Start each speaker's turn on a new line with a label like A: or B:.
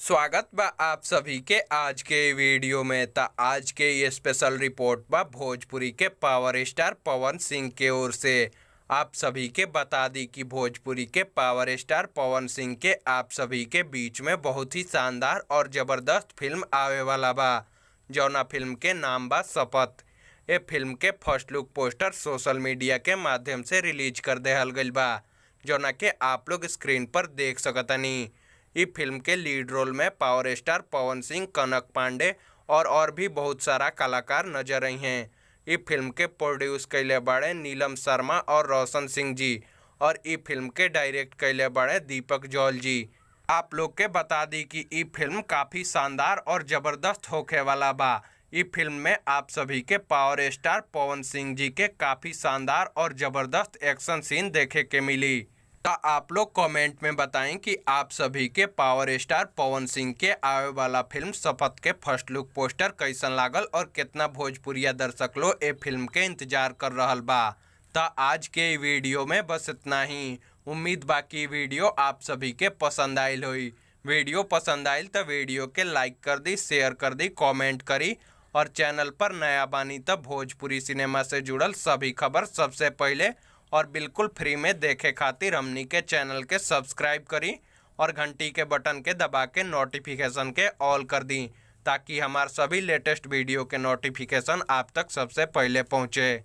A: स्वागत बा आप सभी के आज के वीडियो में। आज के ये स्पेशल रिपोर्ट बा भोजपुरी के पावर स्टार पवन सिंह के ओर से। आप सभी के बता दी कि भोजपुरी के पावर स्टार पवन सिंह के आप सभी के बीच में बहुत ही शानदार और ज़बरदस्त फिल्म आवे वाला बा, जौना फिल्म के नाम बा शपथ। ये फिल्म के first look poster social media के माध्यम से रिलीज कर देहल गइल बा, जौना के आप लोग स्क्रीन पर देख सकतनी। इस फिल्म के लीड रोल में पावर स्टार पवन सिंह, कनक पांडे और भी बहुत सारा कलाकार नजर आई हैं। इस फिल्म के प्रोड्यूस कैले बाड़े नीलम शर्मा और रोशन सिंह जी, और इस फिल्म के डायरेक्ट कैले बाड़े दीपक जौल जी। आप लोग के बता दी कि ये फिल्म काफ़ी शानदार और ज़बरदस्त होखे वाला बा। इस फिल्म में आप सभी के पावर स्टार पवन सिंह जी के काफ़ी शानदार और ज़बरदस्त एक्शन सीन देखे के मिली। तो आप लोग कमेंट में बताएं कि आप सभी के पावर स्टार पवन सिंह के आवे वाला फिल्म शपथ के फर्स्ट लुक पोस्टर कैसन लागल और कितना भोजपुरिया दर्शक लोग ये फिल्म के इंतजार कर रहल बा। तो आज के वीडियो में बस इतना ही। उम्मीद बा कि वीडियो आप सभी के पसंद आयल होई। वीडियो पसंद आयल तो वीडियो के लाइक कर दी, शेयर कर दी, कॉमेंट करी, और चैनल पर नया बानी तो भोजपुरी सिनेमा से जुड़ल सभी खबर सबसे पहले और बिल्कुल फ्री में देखे खातिर हमनी के चैनल के सब्सक्राइब करी और घंटी के बटन के दबा के नोटिफिकेशन के ऑल कर दी, ताकि हमार सभी लेटेस्ट वीडियो के नोटिफिकेशन आप तक सबसे पहले पहुँचे।